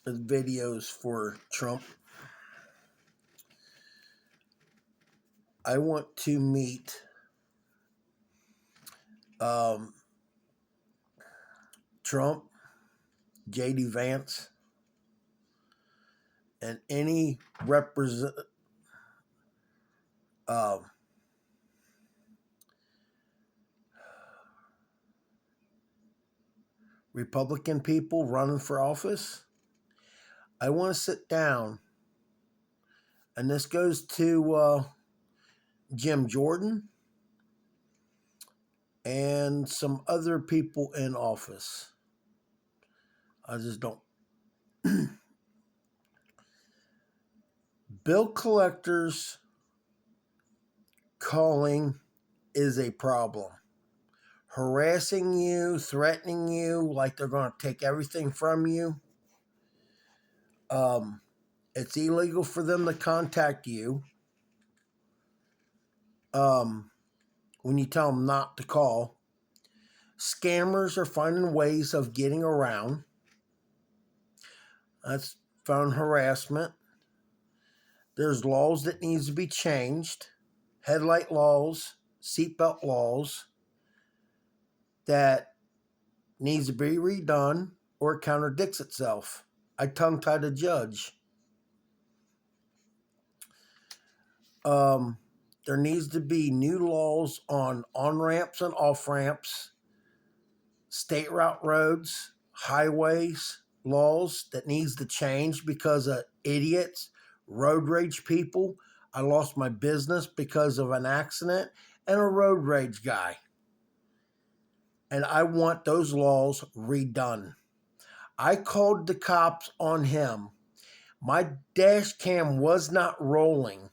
videos for Trump. I want to meet Trump, J.D. Vance, and any Republican people running for office. I want to sit down, and this goes to Jim Jordan and some other people in office. I just don't. Bill collectors calling is a problem. Harassing you, threatening you, like they're going to take everything from you. It's illegal for them to contact you when you tell them not to call. Scammers are finding ways of getting around. That's phone harassment. There's laws that needs to be changed. Headlight laws, seatbelt laws that needs to be redone or it contradicts itself. I tongue-tied a judge. There needs to be new laws on on-ramps and off-ramps, state route roads, highways, laws that needs to change because of idiots, road rage people. I lost my business because of an accident and a road rage guy. And I want those laws redone. I called the cops on him. My dash cam was not rolling.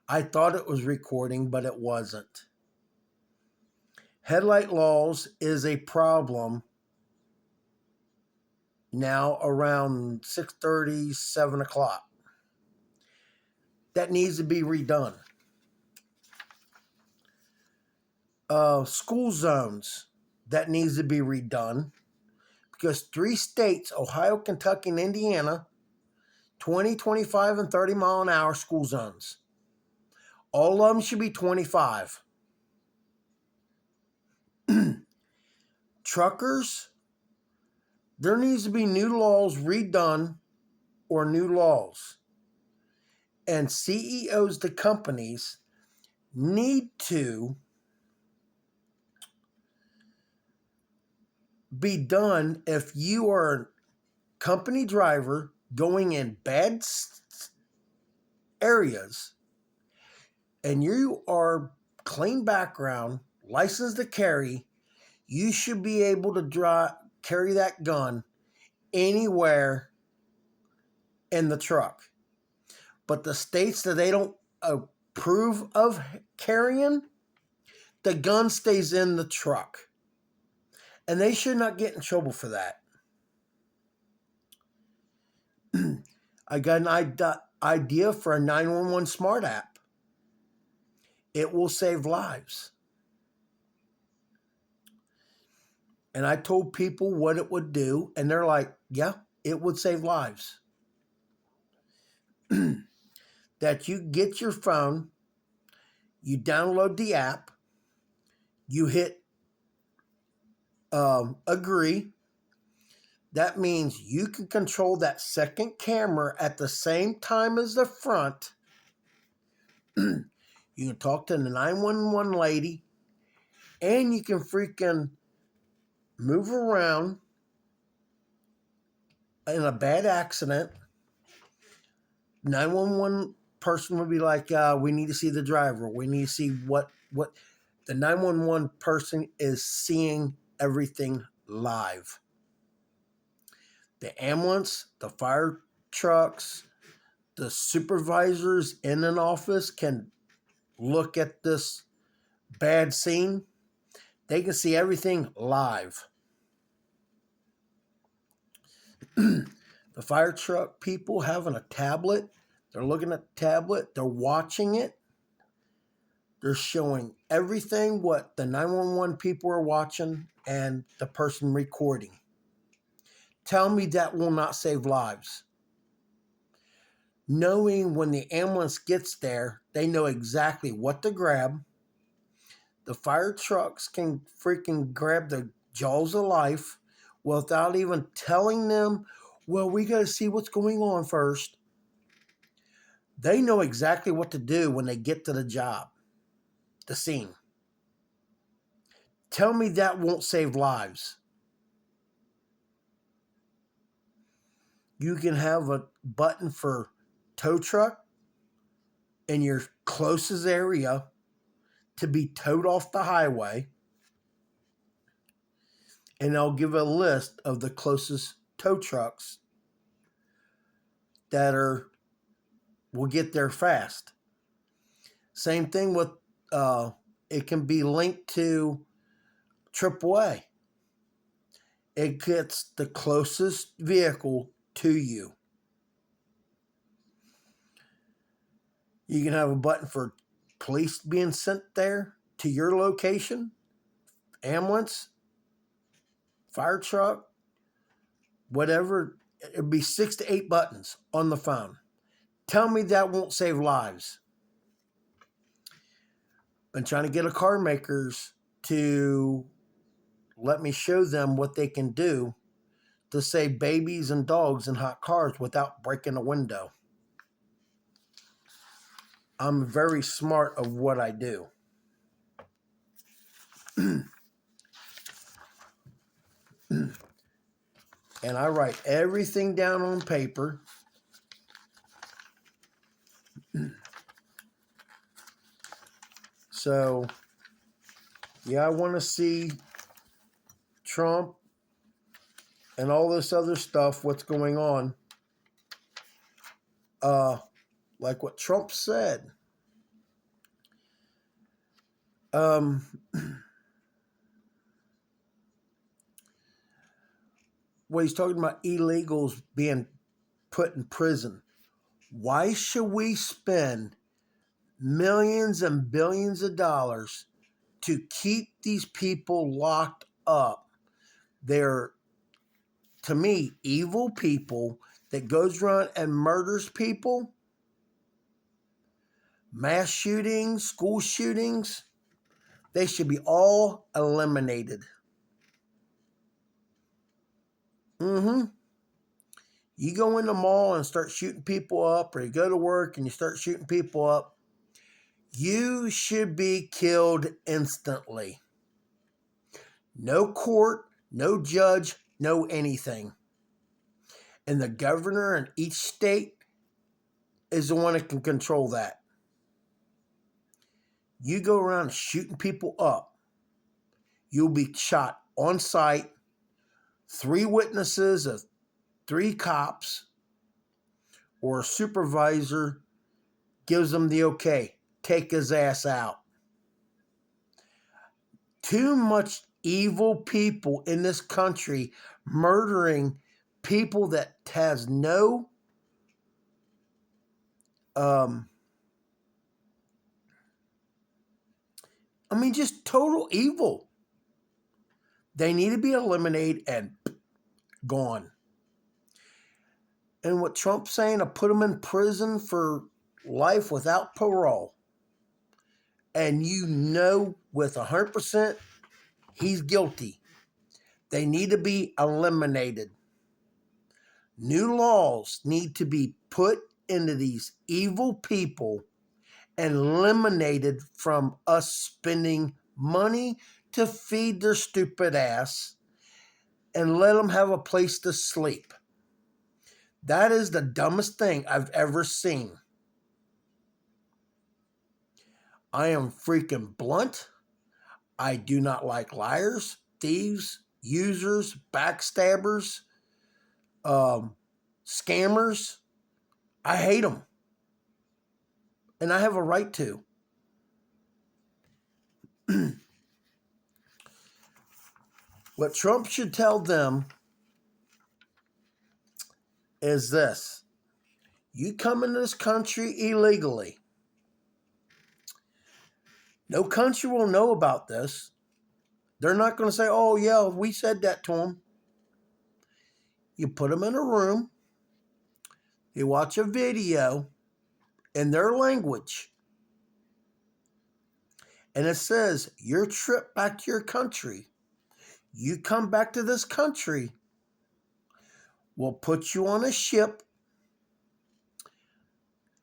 I thought it was recording, but it wasn't. Headlight laws is a problem now around 6:30, 7 o'clock. That needs to be redone. School zones, that needs to be redone because 3 states, Ohio, Kentucky, and Indiana, 20, 25, and 30 mile an hour school zones. All of them should be 25. Truckers, there needs to be new laws redone or new laws. And CEOs to companies need to be done if you are a company driver going in bad areas and you are clean background, licensed to carry, you should be able to carry that gun anywhere in the truck. But the states that they don't approve of carrying, the gun stays in the truck. And they should not get in trouble for that. I got an idea for a 911 smart app. It will save lives. And I told people what it would do, and they're like, yeah, it would save lives. That you get your phone, you download the app, you hit agree. That means you can control that second camera at the same time as the front. You can talk to the 911 lady, and you can freaking move around in a bad accident. 911 person would be like, we need to see the driver. We need to see what the 911 person is seeing everything live. The ambulance, the fire trucks, the supervisors in an office can look at this bad scene. They can see everything live. The fire truck people having a tablet, they're looking at the tablet, they're watching it. They're showing everything what the 911 people are watching and the person recording. Tell me that will not save lives. Knowing when the ambulance gets there, they know exactly what to grab. The fire trucks can freaking grab the jaws of life without even telling them, well, we got to see what's going on first. They know exactly what to do when they get to the job, the scene. Tell me that won't save lives. You can have a button for tow truck in your closest area to be towed off the highway, and they'll give a list of the closest tow trucks that will get there fast. Same thing with it can be linked to AAA. It gets the closest vehicle to you. You can have a button for police being sent there to your location, ambulance, fire truck, whatever. It'd be 6 to 8 buttons on the phone. Tell me that won't save lives. Been trying to get a car makers to let me show them what they can do to save babies and dogs in hot cars without breaking a window. I'm very smart of what I do. And I write everything down on paper. So, yeah, I want to see Trump and all this other stuff, what's going on. Like what Trump said. When he's talking about illegals being put in prison. Why should we spend millions and billions of dollars to keep these people locked up? They're, to me, evil people that goes around and murders people. Mass shootings, school shootings, they should be all eliminated. You go in the mall and start shooting people up, or you go to work and you start shooting people up, you should be killed instantly. No court, no judge, no anything. And the governor in each state is the one that can control that. You go around shooting people up, you'll be shot on sight. 3 witnesses of 3 cops or a supervisor gives them the okay. Take his ass out. Too much evil people in this country murdering people that has no just total evil. They need to be eliminated and gone. And what Trump's saying, to put them in prison for life without parole. And you know with 100% he's guilty. They need to be eliminated. New laws need to be put into these evil people and eliminated from us spending money to feed their stupid ass and let them have a place to sleep. That is the dumbest thing I've ever seen. I am freaking blunt. I do not like liars, thieves, users, backstabbers, scammers. I hate them. And I have a right to. What Trump should tell them is this. You come into this country illegally. No country will know about this. They're not going to say, oh, yeah, we said that to them. you put them in a room, you watch a video in their language, and it says, your trip back to your country, you come back to this country, we'll put you on a ship,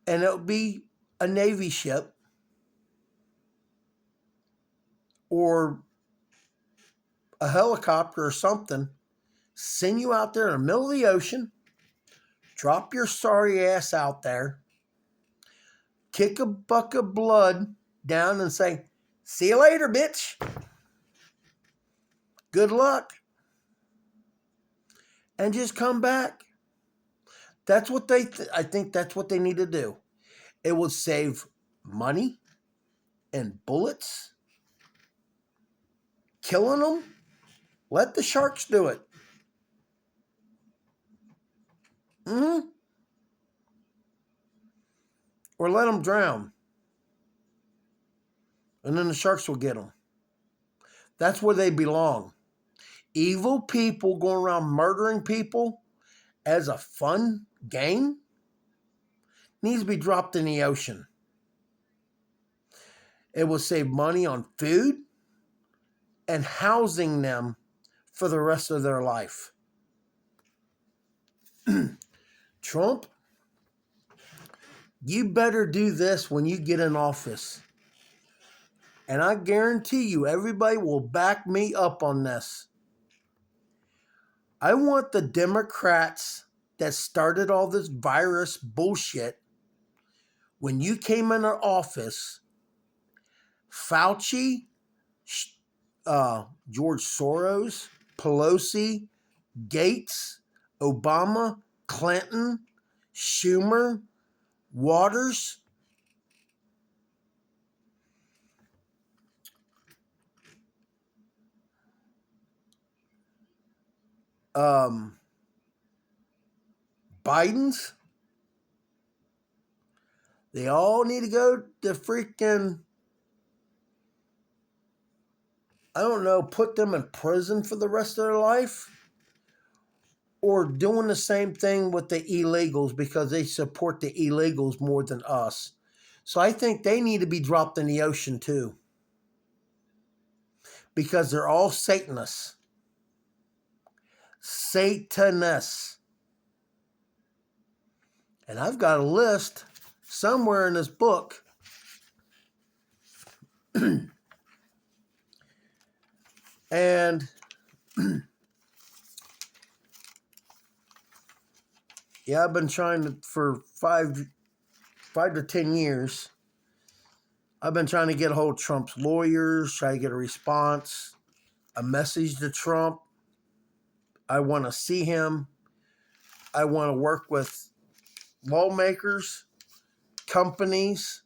and it'll be a Navy ship or a helicopter or something, send you out there in the middle of the ocean, drop your sorry ass out there, kick a bucket of blood down and say, see you later, bitch. Good luck. And just come back. That's what I think that's what they need to do. It will save money and bullets. Killing them, let the sharks do it. Or let them drown. And then the sharks will get them. That's where they belong. Evil people going around murdering people as a fun game needs to be dropped in the ocean. It will save money on food and housing them for the rest of their life. Trump, you better do this when you get in office. And I guarantee you, everybody will back me up on this. I want the Democrats that started all this virus bullshit, when you came into office, Fauci, George Soros, Pelosi, Gates, Obama, Clinton, Schumer, Waters, Biden's, they all need to go to freaking, I don't know, put them in prison for the rest of their life, or doing the same thing with the illegals because they support the illegals more than us. So I think they need to be dropped in the ocean too, because they're all Satanists. Satanists. And I've got a list somewhere in this book. And yeah, I've been trying to, for 5 to 10 years, I've been trying to get a hold of Trump's lawyers, try to get a response, a message to Trump. I want to see him. I want to work with lawmakers, companies.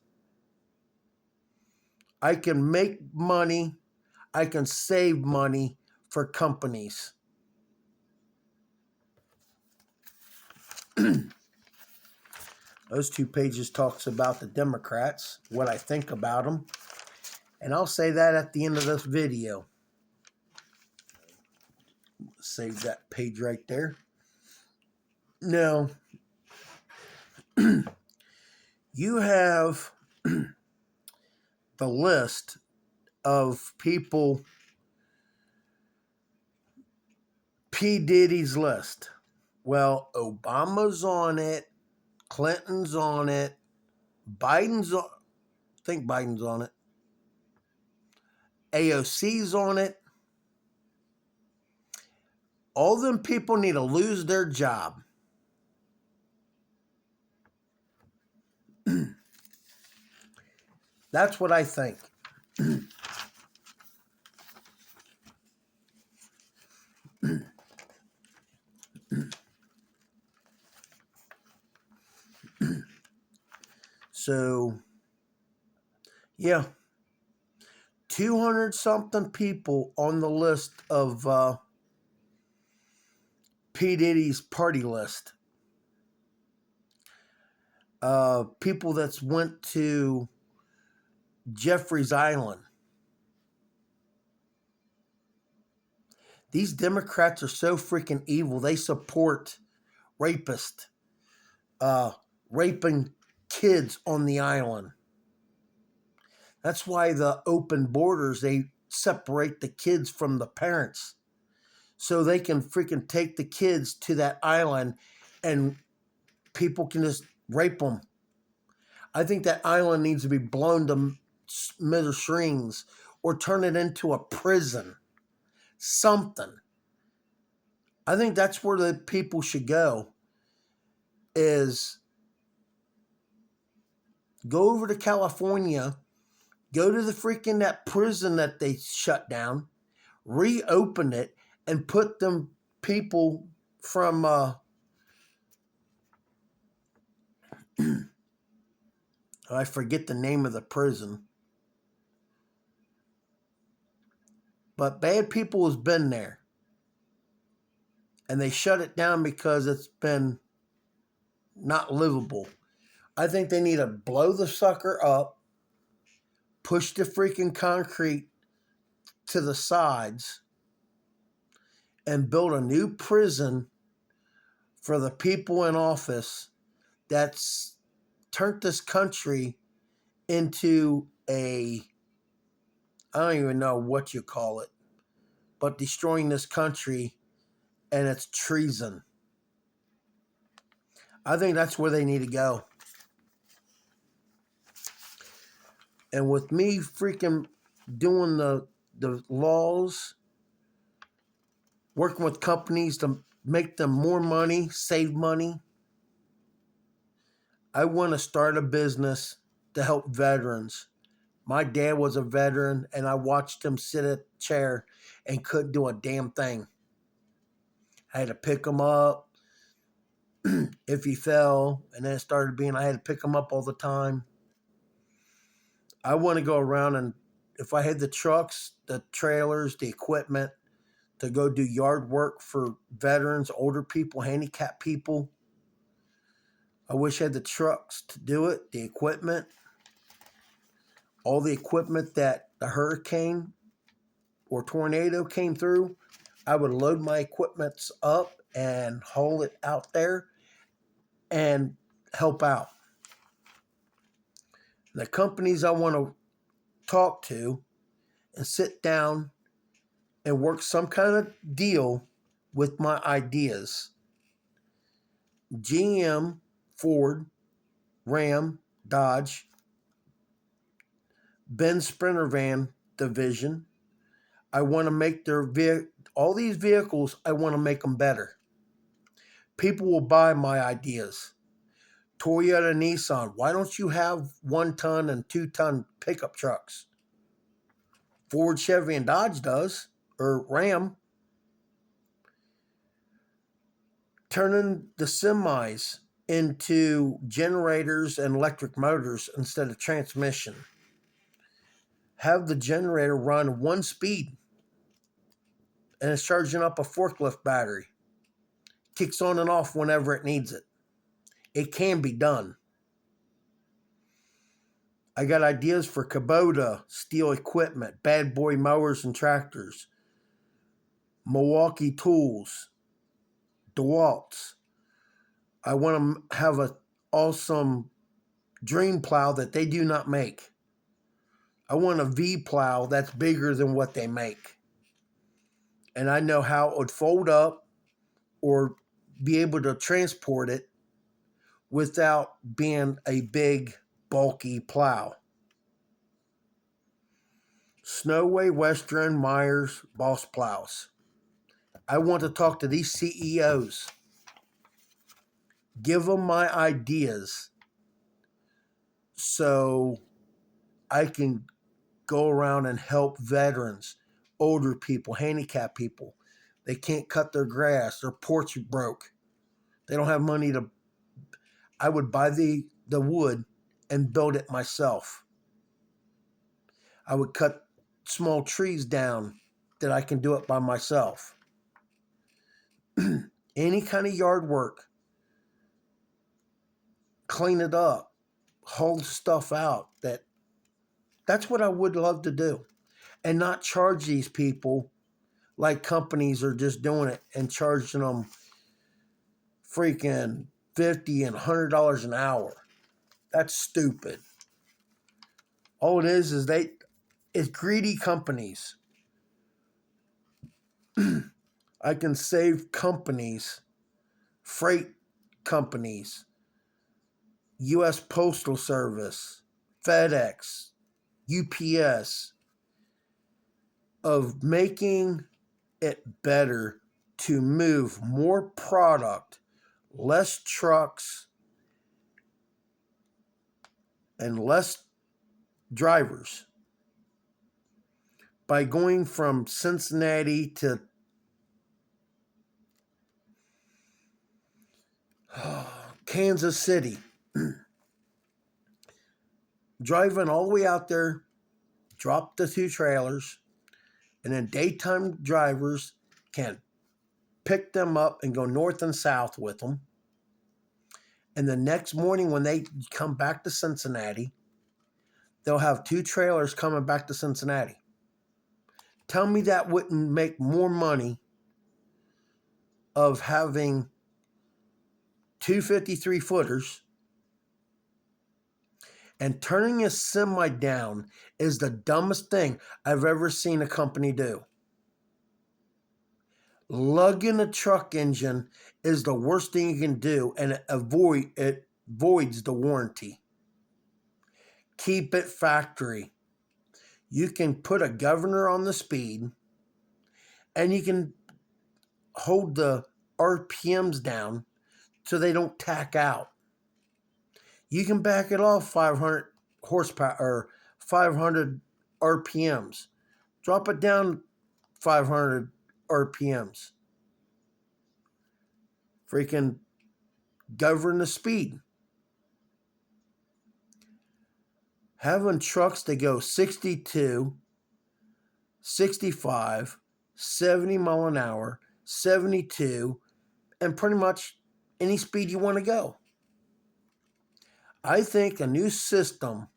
I can make money. I can save money for companies. Those 2 pages talks about the Democrats, what I think about them. And I'll say that at the end of this video. Save that page right there. Now, you have the list of people, P. Diddy's list. Well, Obama's on it, Clinton's on it, Biden's on, I think Biden's on it, AOC's on it. All them people need to lose their job. That's what I think. So, yeah, 200-something people on the list of P. Diddy's party list. People that's went to Jeffrey's Island. These Democrats are so freaking evil. They support rapists, raping kids on the island. That's why the open borders, they separate the kids from the parents so they can freaking take the kids to that island and people can just rape them. I think that island needs to be blown to smithereens or turn it into a prison. Something. I think that's where the people should go, is go over to California, go to the freaking that prison that they shut down, reopen it, and put them people from I forget the name of the prison, but bad people has been there, and they shut it down because it's been not livable. I think they need to blow the sucker up, push the freaking concrete to the sides, and build a new prison for the people in office that's turned this country into a, I don't even know what you call it, but destroying this country, and it's treason. I think that's where they need to go. And with me freaking doing the laws, working with companies to make them more money, save money, I want to start a business to help veterans. My dad was a veteran, and I watched him sit at a chair and couldn't do a damn thing. I had to pick him up if he fell, and then it started being I had to pick him up all the time. I want to go around, and if I had the trucks, the trailers, the equipment to go do yard work for veterans, older people, handicapped people, I wish I had the trucks to do it, the equipment, all the equipment that the hurricane or tornado came through. I would load my equipments up and haul it out there and help out. The companies I want to talk to and sit down and work some kind of deal with my ideas. GM, Ford, Ram, Dodge, Benz Sprinter van division. I want to make all these vehicles, I want to make them better. People will buy my ideas. Toyota, Nissan, why don't you have 1 ton and 2 ton pickup trucks? Ford, Chevy, and Dodge does, or Ram. Turning the semis into generators and electric motors instead of transmission. Have the generator run 1 speed, and it's charging up a forklift battery. Kicks on and off whenever it needs it. It can be done. I got ideas for Kubota steel equipment, Bad Boy mowers and tractors, Milwaukee tools, DeWalt's. I want to have an awesome dream plow that they do not make. I want a V plow that's bigger than what they make. And I know how it would fold up or be able to transport it without being a big, bulky plow. Snowway, Western, Myers, Boss Plows. I want to talk to these CEOs. Give them my ideas so I can go around and help veterans, older people, handicapped people. They can't cut their grass. Their porch broke. They don't have money to. I would buy the wood and build it myself. I would cut small trees down that I can do it by myself. Any kind of yard work. Clean it up. Haul stuff out. That's what I would love to do. And not charge these people like companies are just doing it and charging them freaking $50 and $100 an hour. That's stupid. All it is it's greedy companies. I can save companies, freight companies, U.S. Postal Service, FedEx, UPS, of making it better to move more product, less trucks, and less drivers by going from Cincinnati to Kansas City, driving all the way out there, drop the 2 trailers, and then daytime drivers can pick them up and go north and south with them. And the next morning when they come back to Cincinnati, they'll have 2 trailers coming back to Cincinnati. Tell me that wouldn't make more money of having 2 53-footers, and turning a semi down is the dumbest thing I've ever seen a company do. Lugging a truck engine is the worst thing you can do, and it voids the warranty. Keep it factory. You can put a governor on the speed, and you can hold the RPMs down so they don't tack out. You can back it off 500 horsepower or 500 RPMs. Drop it down 500 RPMs. Freaking govern the speed. Having trucks that go 62, 65, 70 mile an hour, 72, and pretty much any speed you want to go. I think a new system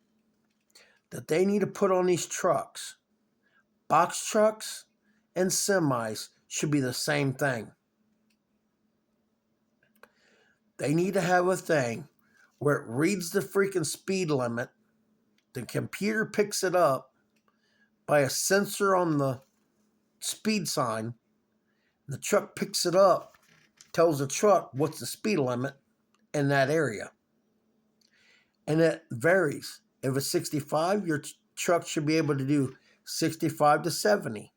that they need to put on these trucks, box trucks and semis, should be the same thing. They need to have a thing where it reads the freaking speed limit. The computer picks it up by a sensor on the speed sign. The truck picks it up, tells the truck what's the speed limit in that area. And it varies. If it's 65, your truck should be able to do 65 to 70.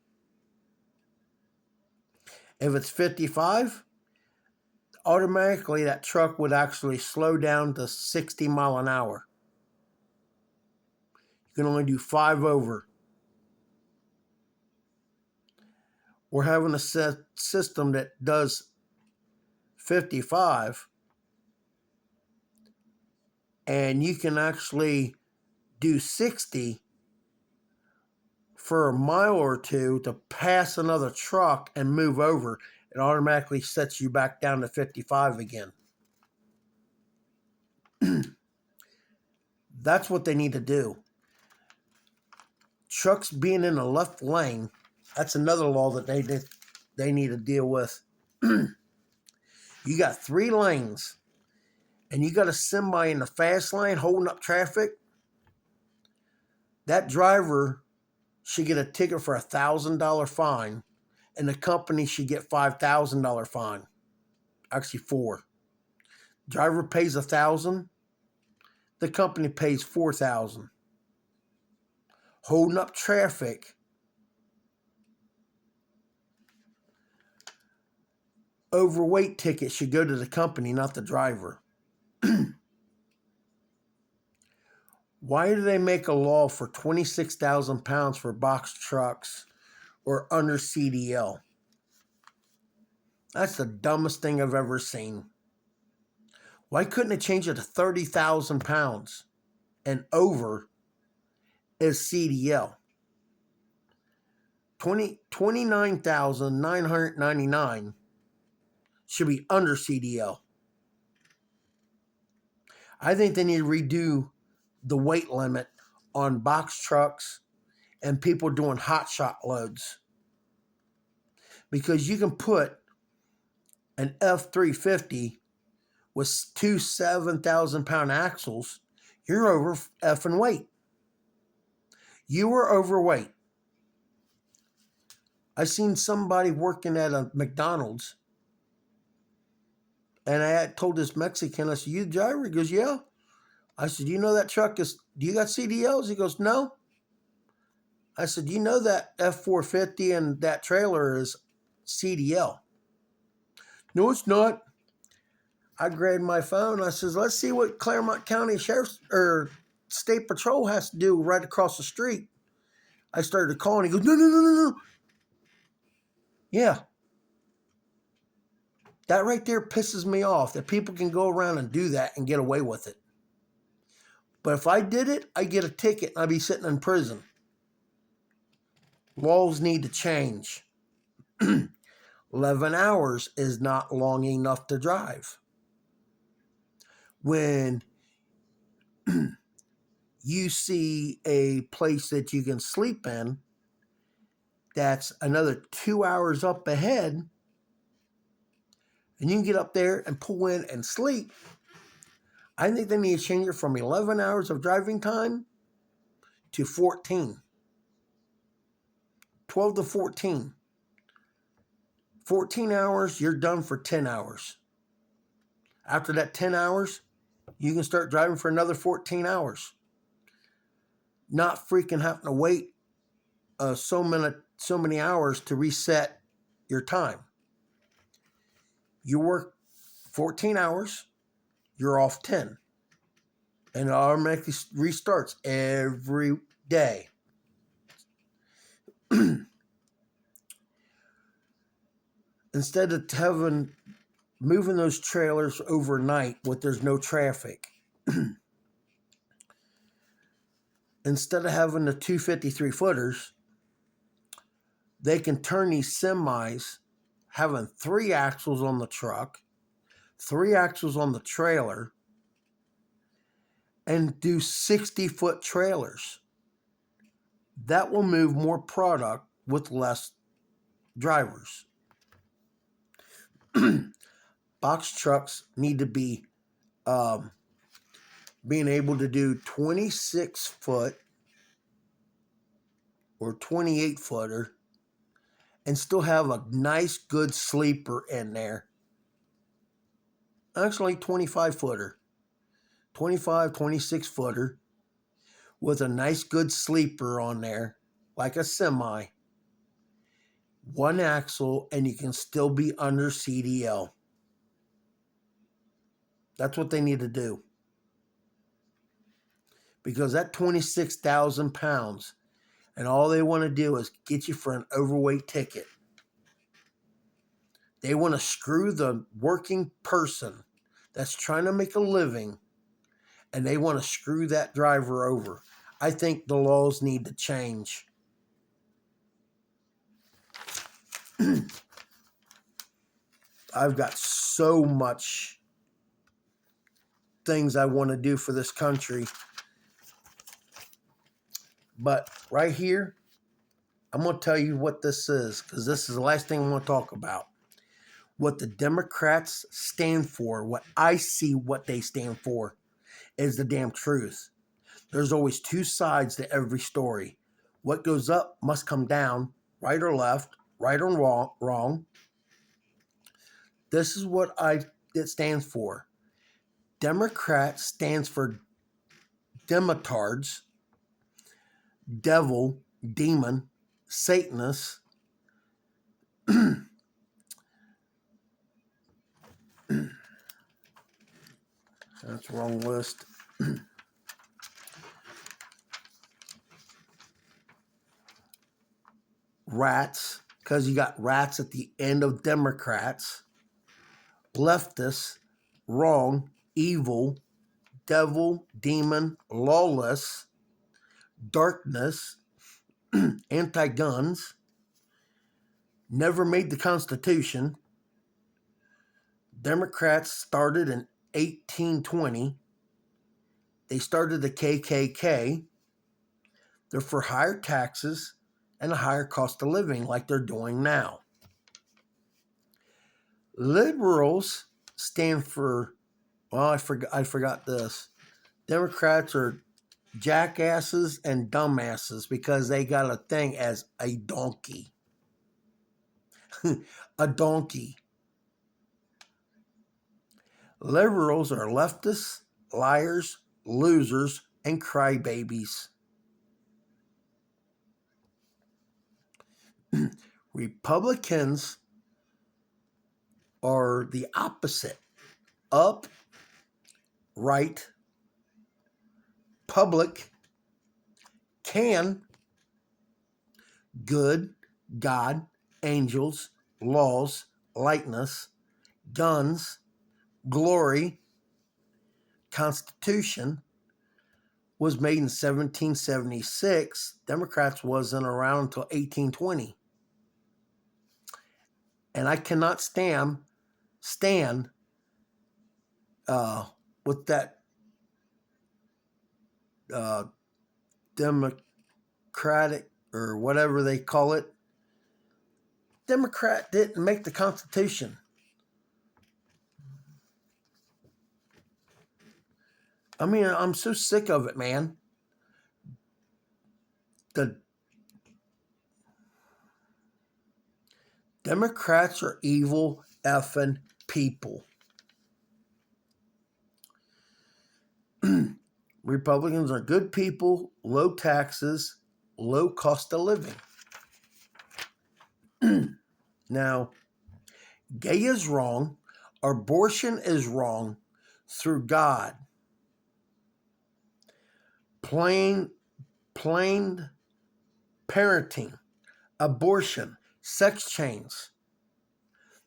If it's 55, automatically that truck would actually slow down to 60 mile an hour. You can only do 5 over. We're having a system that does 55, and you can actually do 60 for a mile or two to pass another truck and move over. It automatically sets you back down to 55 again. That's what they need to do. Trucks being in the left lane, that's another law that they need to deal with. You got 3 lanes, and you got a semi in the fast lane holding up traffic. That driver should get a ticket for $1,000 fine, and the company should get $5,000 fine. Actually, 4. Driver pays $1,000. The company pays $4,000. Holding up traffic. Overweight ticket should go to the company, not the driver. Why do they make a law for 26,000 pounds for box trucks or under CDL? That's the dumbest thing I've ever seen. Why couldn't it change it to 30,000 pounds and over is CDL? 29,999 should be under CDL. I think they need to redo the weight limit on box trucks and people doing hot shot loads. because you can put an F-350 with two 7,000-pound axles, you're over effing weight. You were overweight. I seen somebody working at a McDonald's, and I told this Mexican, I said, "You the driver?" He goes, "Yeah." I said, "You know that truck is, do you got CDLs?" He goes, "No." I said, "You know that F-450 and that trailer is CDL?" "No, it's not." I grabbed my phone. I says, "Let's see what Claremont County Sheriff's or State Patrol has to do right across the street." I started calling. He goes, "No, no, no, no, no." Yeah. That right there pisses me off, that people can go around and do that and get away with it. But if I did it, I'd get a ticket and I'd be sitting in prison. Laws need to change. 11 hours is not long enough to drive. When you see a place that you can sleep in that's another 2 hours up ahead, and you can get up there and pull in and sleep, I think they need to change it from 11 hours of driving time to 14. 12 to 14. 14 hours, you're done for 10 hours. After that 10 hours, you can start driving for another 14 hours. Not freaking having to wait so many hours to reset your time. You work 14 hours, you're off 10. And it automatically restarts every day. Instead of moving those trailers overnight when there's no traffic, instead of having the 253 footers, they can turn these semis, having 3 axles on the truck, 3 axles on the trailer, and do 60-foot trailers. That will move more product with less drivers. Box trucks need to be being able to do 26-foot or 28-footer and still have a nice, good sleeper in there. Actually, 25-footer. 25, 26-footer with a nice, good sleeper on there, like a semi. 1 axle, and you can still be under CDL. That's what they need to do. Because that 26,000 pounds, and all they want to do is get you for an overweight ticket. They want to screw the working person that's trying to make a living, and they want to screw that driver over. I think the laws need to change. I've got so much things I want to do for this country. But right here, I'm going to tell you what this is, because this is the last thing I want to talk about. What the Democrats stand for, what I see what they stand for, is the damn truth. There's always 2 sides to every story. What goes up must come down, right or left, right or wrong. This is what it stands for. Democrat stands for demotards, devil, demon, Satanist. That's the wrong list. Rats, because you got rats at the end of Democrats. Leftists, wrong, evil, devil, demon, lawless, darkness, anti-guns, never made the Constitution. Democrats started in 1820. They started the KKK. They're for higher taxes and a higher cost of living like they're doing now. Liberals stand for, well, I forgot this. Democrats are jackasses and dumbasses because they got a thing as a donkey. A donkey. Liberals are leftists, liars, losers, and crybabies. Republicans are the opposite. Up, right, public, can, good, God, angels, laws, lightness, guns, glory, Constitution, was made in 1776. Democrats wasn't around until 1820. And I cannot stand with that Democratic or whatever they call it. Democrat didn't make the Constitution. I mean, I'm so sick of it, man. The Democrats are evil effing people. Republicans are good people, low taxes, low cost of living. Now, gay is wrong, abortion is wrong through God. Plain parenting, abortion, sex change,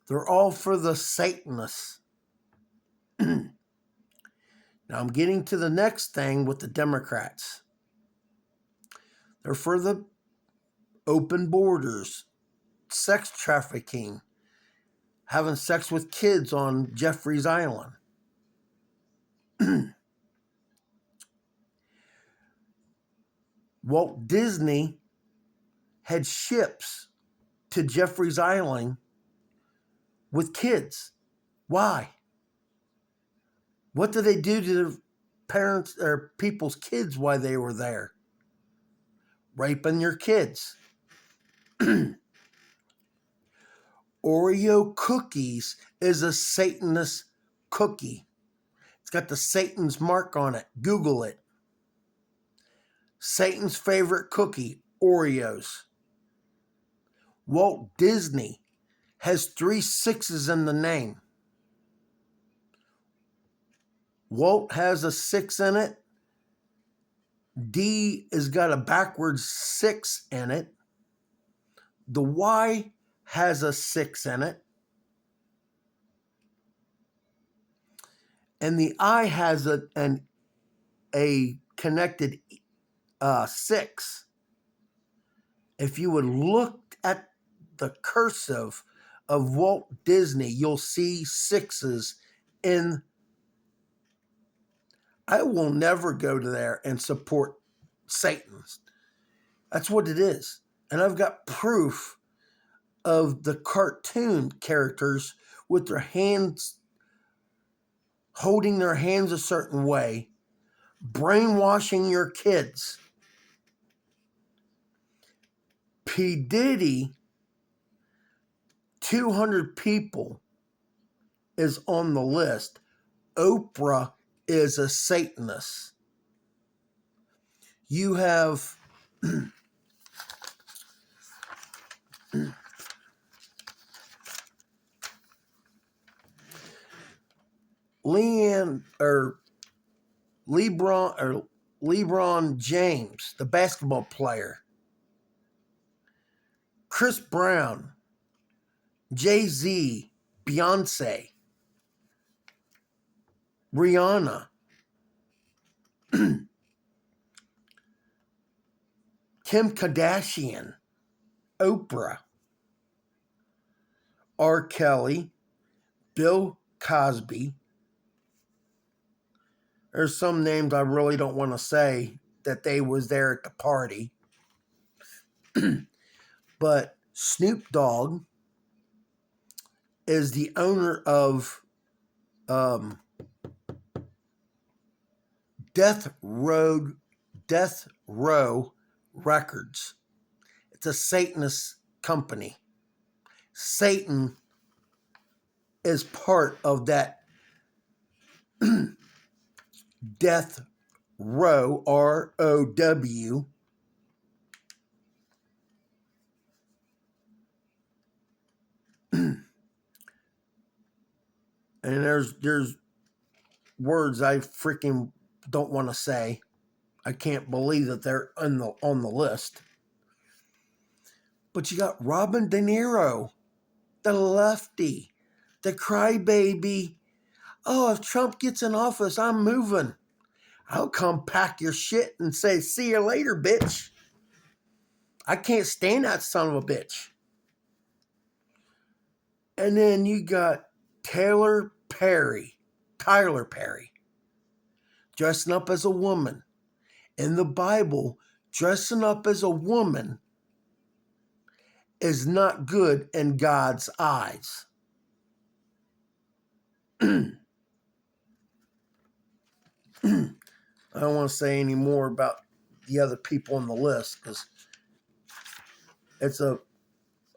they're all for the Satanists. Now I'm getting to the next thing with the Democrats. They're for the open borders, sex trafficking, having sex with kids on Jeffrey's Island. Walt Disney had ships to Jeffrey's Island with kids. Why? What did they do to the parents or people's kids while they were there? Raping your kids. Oreo cookies is a Satanist cookie. It's got the Satan's mark on it. Google it. Satan's favorite cookie, Oreos. Walt Disney has 3 6s in the name. Walt has a 6 in it. D has got a backwards 6 in it. The Y has a 6 in it. And the I has a connected 6. If you would look at the cursive of Walt Disney, you'll see 6s in. I will never go to there and support Satan's. That's what it is. And I've got proof of the cartoon characters with their hands, holding their hands a certain way, brainwashing your kids. P. Diddy, 200 people is on the list. Oprah is a Satanist. You have LeBron James, the basketball player. Chris Brown, Jay-Z, Beyonce, Rihanna, Kim Kardashian, Oprah, R. Kelly, Bill Cosby. There's some names I really don't want to say that they was there at the party. But Snoop Dogg, is the owner of Death Row Records. It's a Satanist company. Satan is part of that Death Row, ROW. And there's words I freaking don't want to say. I can't believe that they're on the list. But you got Robin De Niro, the lefty, the crybaby. Oh, if Trump gets in office, I'm moving. I'll come pack your shit and say, see you later, bitch. I can't stand that son of a bitch. And then you got Tyler Perry, dressing up as a woman. In the Bible, dressing up as a woman is not good in God's eyes. I don't want to say any more about the other people on the list because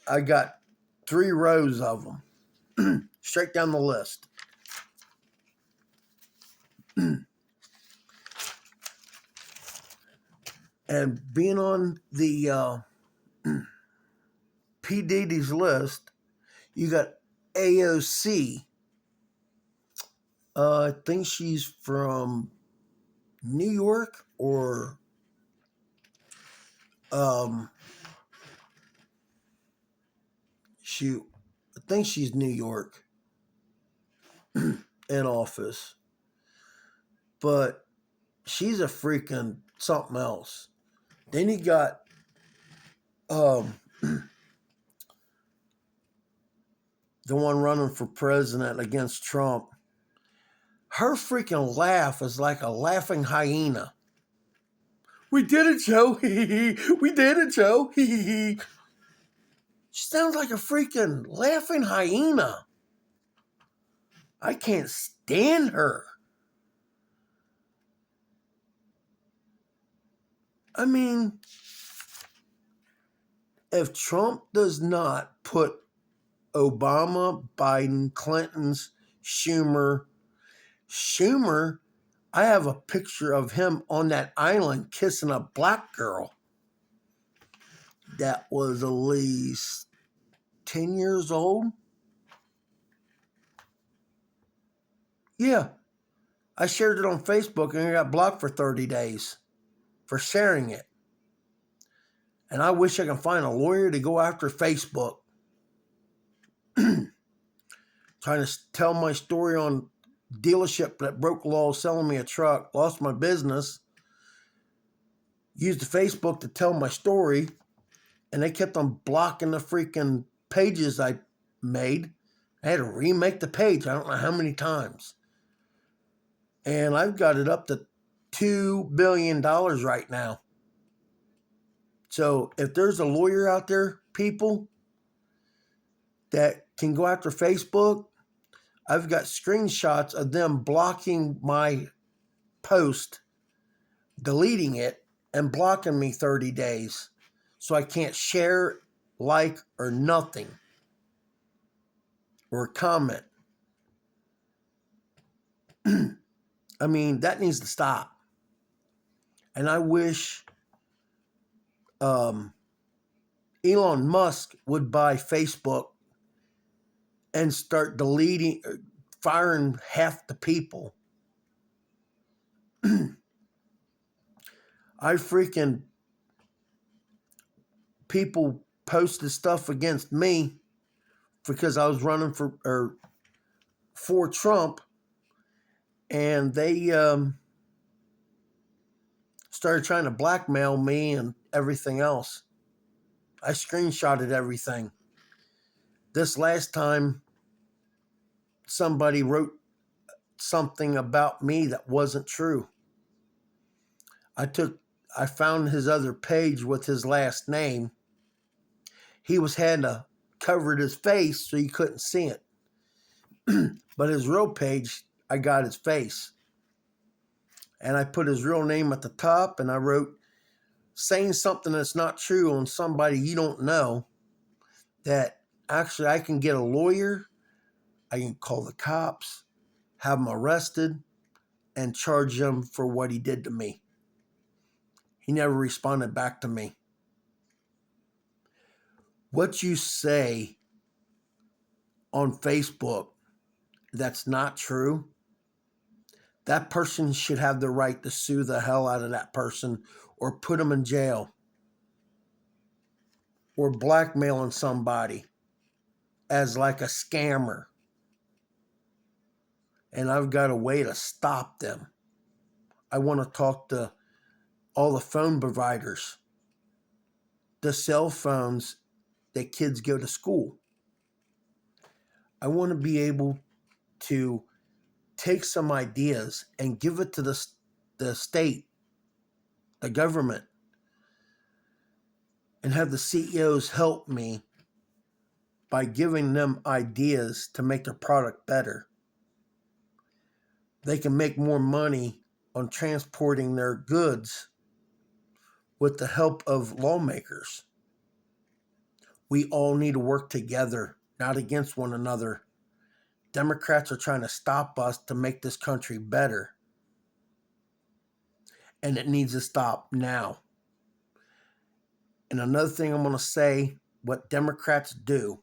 I got 3 rows of them straight down the list. And being on the P. Diddy's list, you got AOC. I think she's from New York or shoot, I think she's New York in office. But she's a freaking something else. Then you got the one running for president against Trump. Her freaking laugh is like a laughing hyena. We did it, Joe. We did it, Joe. She sounds like a freaking laughing hyena. I can't stand her. I mean, if Trump does not put Obama, Biden, Clinton's, Schumer, I have a picture of him on that island kissing a black girl that was at least 10 years old. Yeah. I shared it on Facebook and I got blocked for 30 days for sharing it. And I wish I could find a lawyer to go after Facebook. Trying to tell my story on dealership that broke law selling me a truck, lost my business, used the Facebook to tell my story, and they kept on blocking the freaking pages I made. I had to remake the page I don't know how many times. And I've got it up to $2 billion right now. So if there's a lawyer out there, people, that can go after Facebook, I've got screenshots of them blocking my post, deleting it, and blocking me 30 days. So I can't share, like, or nothing. Or comment. I mean, that needs to stop. And I wish Elon Musk would buy Facebook and start firing half the people. People posted stuff against me because I was running for Trump, and they started trying to blackmail me and everything else. I screenshotted everything. This last time, somebody wrote something about me that wasn't true. I found his other page with his last name. He had covered his face so you couldn't see it. But his real page, I got his face. And I put his real name at the top, and I wrote, saying something that's not true on somebody you don't know, that actually I can get a lawyer, I can call the cops, have him arrested, and charge him for what he did to me. He never responded back to me. What you say on Facebook that's not true, that person should have the right to sue the hell out of that person or put them in jail or blackmailing somebody as like a scammer. And I've got a way to stop them. I want to talk to all the phone providers, the cell phones that kids go to school. I want to be able to take some ideas and give it to the state, the government, and have the CEOs help me by giving them ideas to make their product better. They can make more money on transporting their goods with the help of lawmakers. We all need to work together, not against one another. Democrats are trying to stop us to make this country better. And it needs to stop now. And another thing I'm going to say, what Democrats do.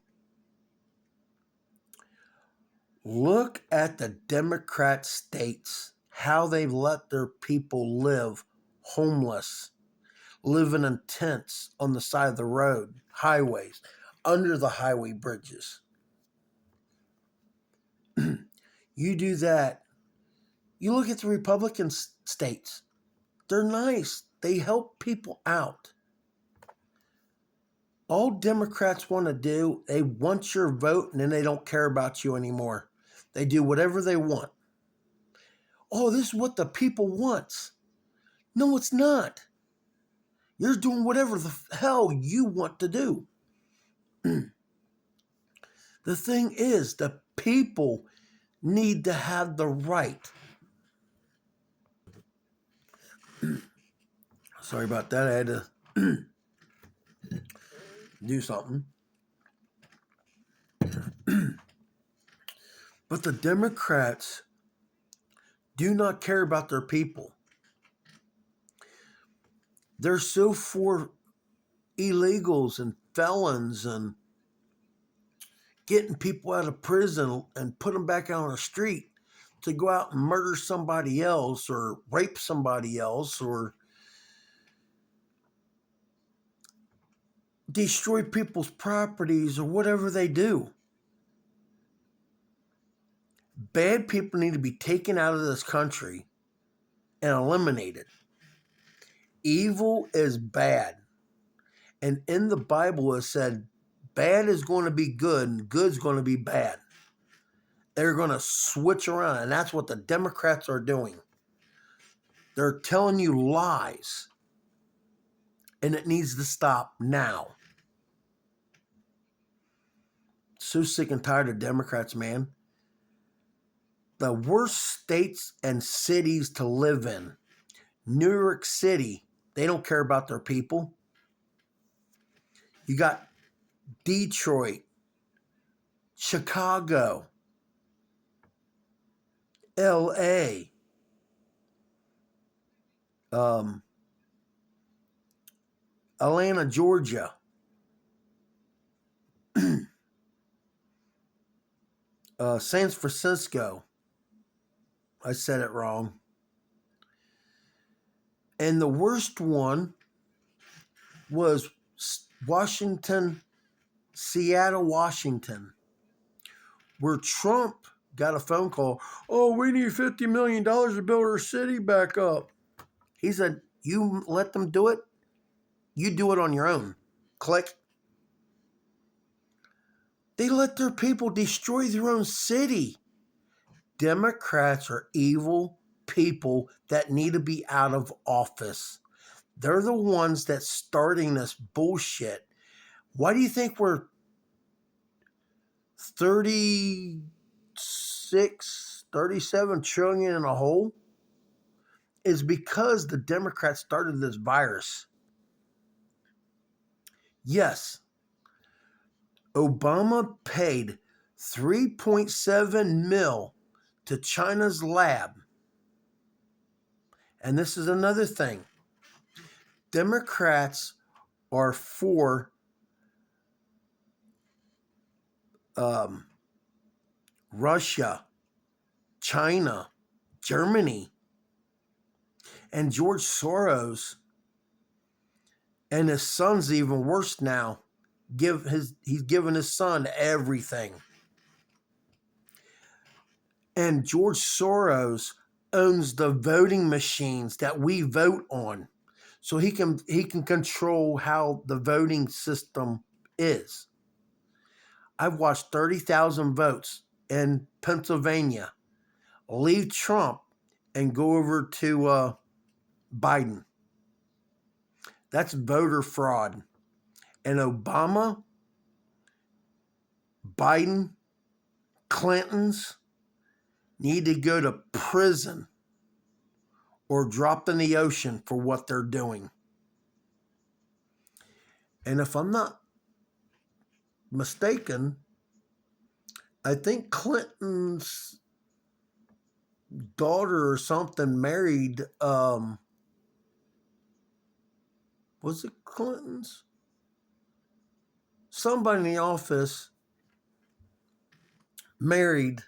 Look at the Democrat states, how they let their people live homeless, living in tents on the side of the road, highways, under the highway bridges. You do that. You look at the Republican states. They're nice. They help people out. All Democrats want to do, they want your vote, and then they don't care about you anymore. They do whatever they want. Oh, this is what the people want. No, it's not. You're doing whatever the hell you want to do. The thing is, the people need to have the right. Sorry about that. I had to do something. But the Democrats do not care about their people. They're so for illegals and felons and getting people out of prison and put them back out on the street to go out and murder somebody else or rape somebody else or destroy people's properties or whatever they do. Bad people need to be taken out of this country and eliminated. Evil is bad. And in the Bible it said bad is going to be good and good's going to be bad. They're going to switch around, and that's what the Democrats are doing. They're telling you lies, and it needs to stop now. So sick and tired of Democrats, man. The worst states and cities to live in. New York City, they don't care about their people. You got Detroit, Chicago, LA, Atlanta, Georgia, San Francisco. I said it wrong. And the worst one was Washington, Seattle, Washington, where Trump got a phone call. Oh, we need $50 million to build our city back up. He said, you let them do it. You do it on your own. Click. They let their people destroy their own city. Democrats are evil people that need to be out of office. They're the ones that's starting this bullshit. Why do you think we're 30 37 trillion in a hole is because the Democrats started this virus. Yes, Obama paid 3.7 mil to China's lab. And this is another thing. Democrats are for Russia, China, Germany, and George Soros and his son's even worse now. He's given his son everything. And George Soros owns the voting machines that we vote on. So he can control how the voting system is. I've watched 30,000 votes in Pennsylvania leave Trump and go over to Biden. That's voter fraud. And Obama, Biden, Clintons need to go to prison or dropped in the ocean for what they're doing. And if I'm not mistaken, I think Clinton's daughter or something married, was it Clinton's? Somebody in the office married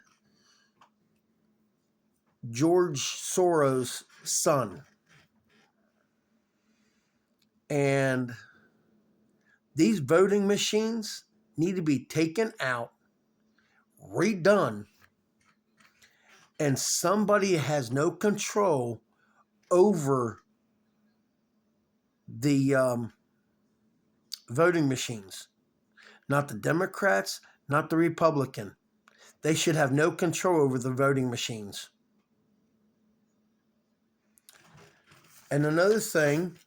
George Soros' son. And these voting machines need to be taken out, redone, and somebody has no control over the voting machines. Not the Democrats, not the Republican. They should have no control over the voting machines. And another thing,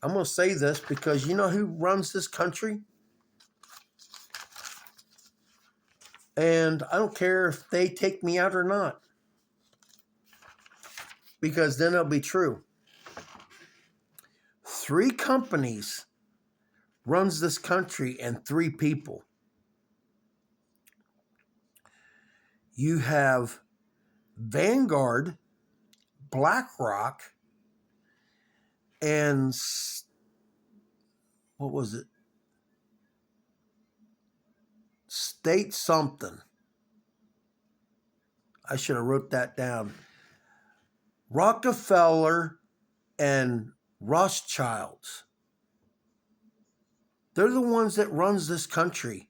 I'm going to say this because you know who runs this country? And I don't care if they take me out or not, because then it'll be true. 3 companies runs this country and 3 people. You have Vanguard, BlackRock, and what was it? State something. I should have wrote that down. Rockefeller and Rothschilds. They're the ones that runs this country,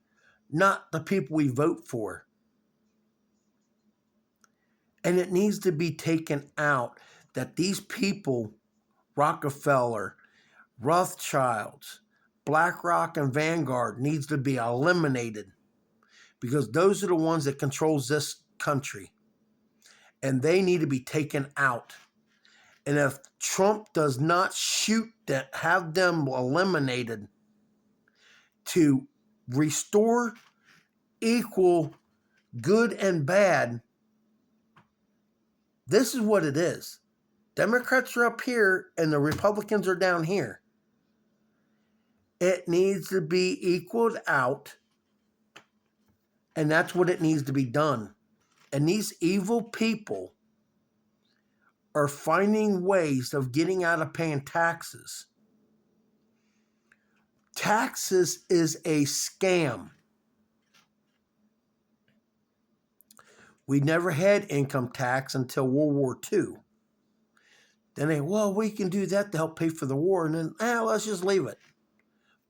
not the people we vote for. And it needs to be taken out that these people, Rockefeller, Rothschilds, BlackRock, and Vanguard, needs to be eliminated, because those are the ones that controls this country. And they need to be taken out. And if Trump does not have them eliminated to restore equal good and bad, this is what it is. Democrats are up here and the Republicans are down here. It needs to be equaled out, and that's what it needs to be done. And these evil people are finding ways of getting out of paying taxes. Taxes is a scam. We never had income tax until World War II. Then we can do that to help pay for the war. And then, let's just leave it.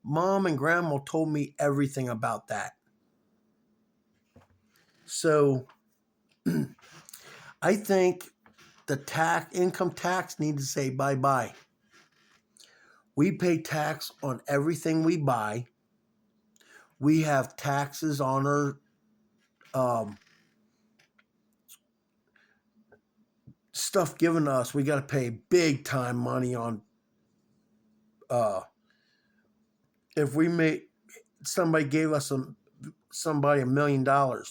Mom and Grandma told me everything about that. So I think the income tax needs to say bye-bye. We pay tax on everything we buy. We have taxes on our stuff given to us. We got to pay big time money on. If somebody gave us somebody $1 million.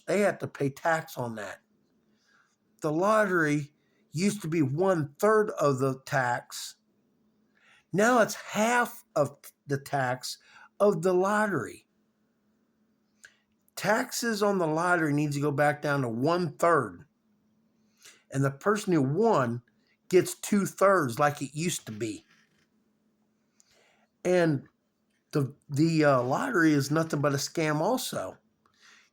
They have to pay tax on that. The lottery used to be 1/3 of the tax. Now it's half of the tax of the lottery. Taxes on the lottery needs to go back down to 1/3. And the person who won gets 2/3 like it used to be. And the lottery is nothing but a scam also.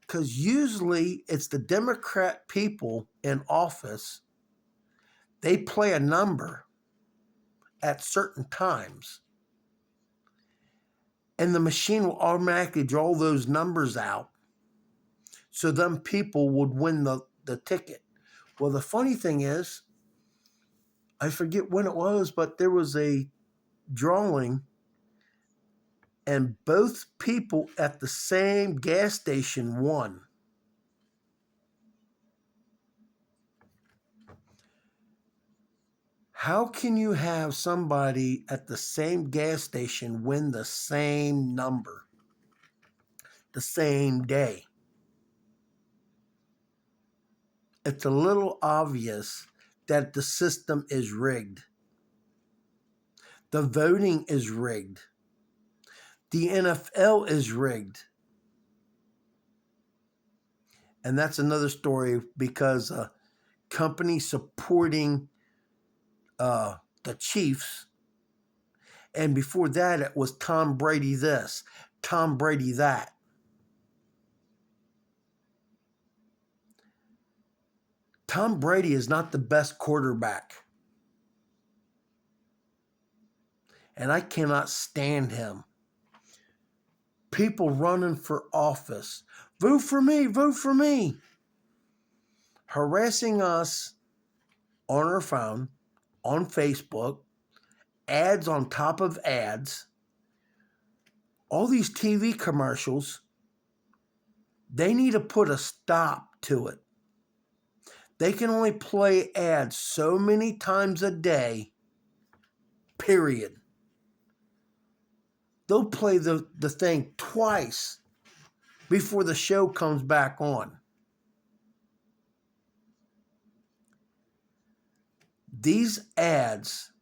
Because usually it's the Democrat people in office. They play a number at certain times. And the machine will automatically draw those numbers out. So them people would win the ticket. Well, the funny thing is, I forget when it was, but there was a drawing and both people at the same gas station won. How can you have somebody at the same gas station win the same number the same day? It's a little obvious that the system is rigged. The voting is rigged. The NFL is rigged. And that's another story because company supporting the Chiefs. And before that, it was Tom Brady this, Tom Brady that. Tom Brady is not the best quarterback. And I cannot stand him. People running for office. Vote for me, vote for me. Harassing us on our phone, on Facebook, ads on top of ads. All these TV commercials, they need to put a stop to it. They can only play ads so many times a day, period. They'll play the thing twice before the show comes back on. These ads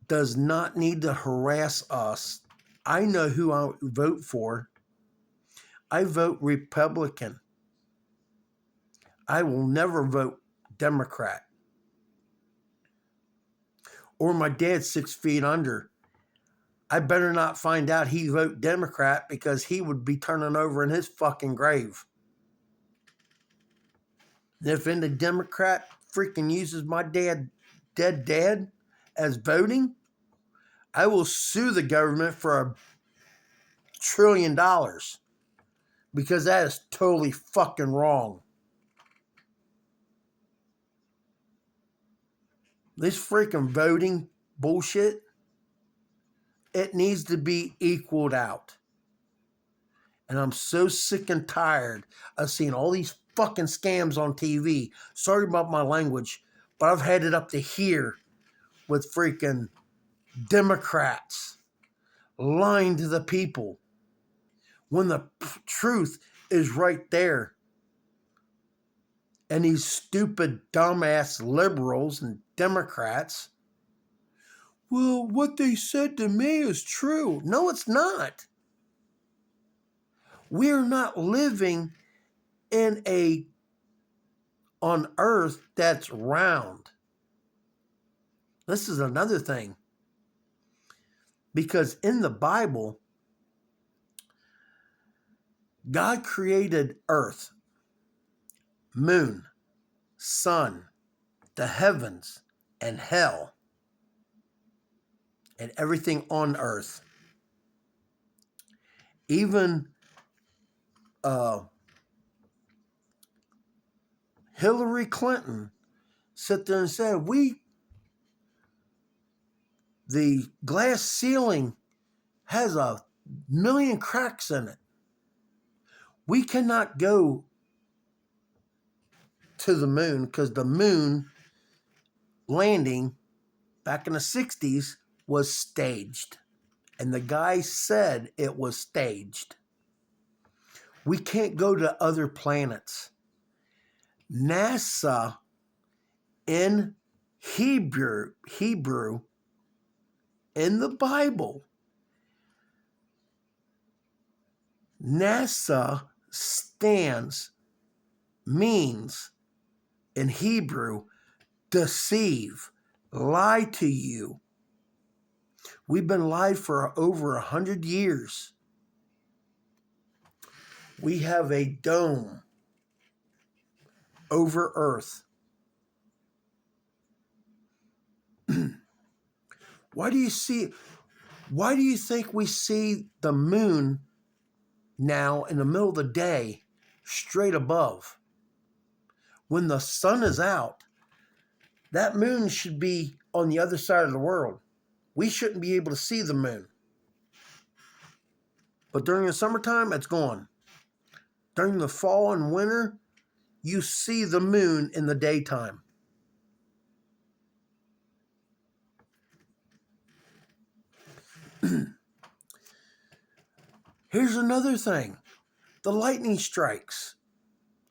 does not need to harass us. I know who I vote for. I vote Republican. I will never vote Democrat. Or my dad's 6 feet under. I better not find out he vote Democrat because he would be turning over in his fucking grave. And if any Democrat freaking uses my dead dad as voting, I will sue the government for $1 trillion because that is totally fucking wrong. This freaking voting bullshit, it needs to be equaled out. And I'm so sick and tired of seeing all these fucking scams on TV. Sorry about my language, but I've had it up to here with freaking Democrats lying to the people when the truth is right there. And these stupid, dumbass liberals and Democrats, well, what they said to me is true. No, it's not. We're not living on earth that's round. This is another thing. Because in the Bible, God created earth, moon, sun, the heavens, and hell, and everything on earth. Even Hillary Clinton sat there and said, the glass ceiling has 1,000,000 cracks in it. We cannot go to the moon because the moon landing back in the 60s was staged. And the guy said it was staged. We can't go to other planets. NASA in Hebrew, in the Bible, NASA means in Hebrew, deceive, lie to you. We've been lied for over 100 years. We have a dome over Earth. Why do you think we see the moon now in the middle of the day straight above? When the sun is out, that moon should be on the other side of the world. We shouldn't be able to see the moon. But during the summertime, it's gone. During the fall and winter, you see the moon in the daytime. Here's another thing. The lightning strikes.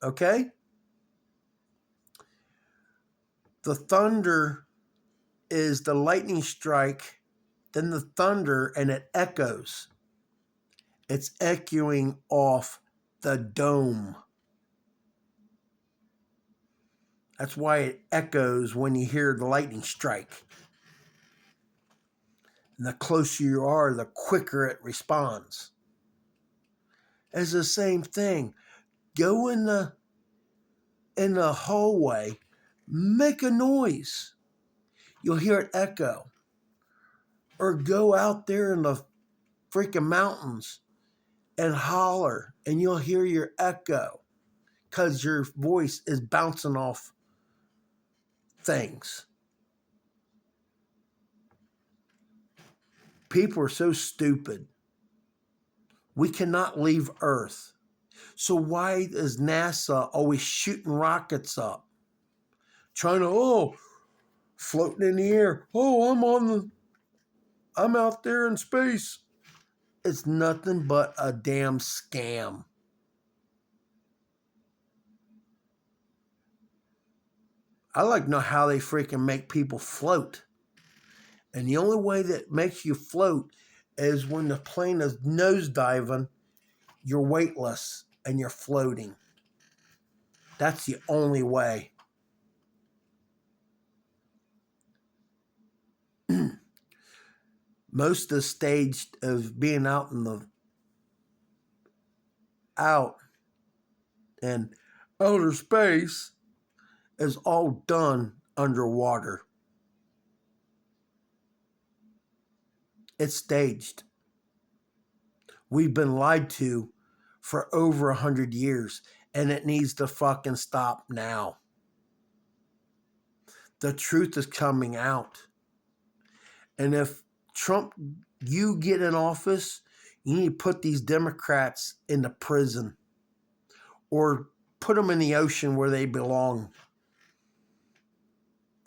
Okay? The thunder is the lightning strike, then the thunder, and it echoes. It's echoing off the dome. That's why it echoes when you hear the lightning strike. And the closer you are, the quicker it responds. It's the same thing. Go in the hallway, make a noise. You'll hear it echo. Or go out there in the freaking mountains and holler, and you'll hear your echo because your voice is bouncing off things. People are so stupid. We cannot leave Earth. So why is NASA always shooting rockets up? Trying to, floating in the air. I'm out there in space. It's nothing but a damn scam. I like to know how they freaking make people float. And the only way that makes you float is when the plane is nosediving, you're weightless and you're floating. That's the only way. Most of the stage of being out in outer space is all done underwater. It's staged. We've been lied to for over 100 years, and it needs to fucking stop now. The truth is coming out. And if Trump, you get in office, you need to put these Democrats into prison or put them in the ocean where they belong.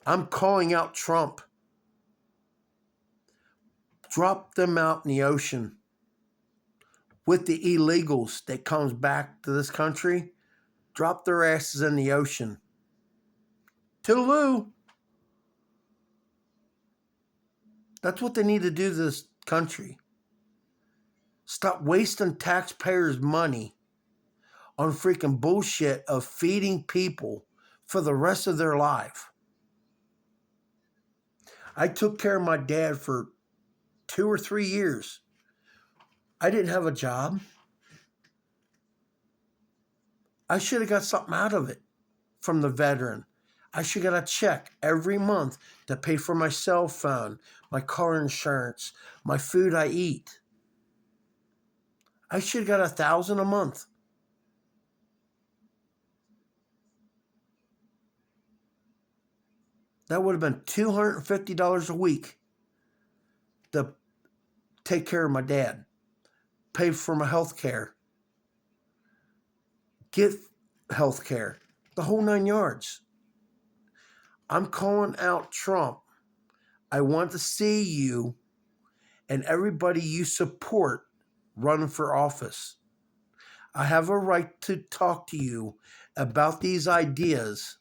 I'm calling out Trump. Drop them out in the ocean with the illegals that comes back to this country. Drop their asses in the ocean. Toodaloo. That's what they need to do to this country. Stop wasting taxpayers' money on freaking bullshit of feeding people for the rest of their life. I took care of my dad for 2 or 3 years. I didn't have a job. I should have got something out of it from the veteran. I should have got a check every month to pay for my cell phone, my car insurance, my food I eat. I should have got $1,000 a month. That would have been $250 a week to take care of my dad, pay for my health care, get health care, the whole 9 yards. I'm calling out Trump. I want to see you and everybody you support running for office. I have a right to talk to you about these ideas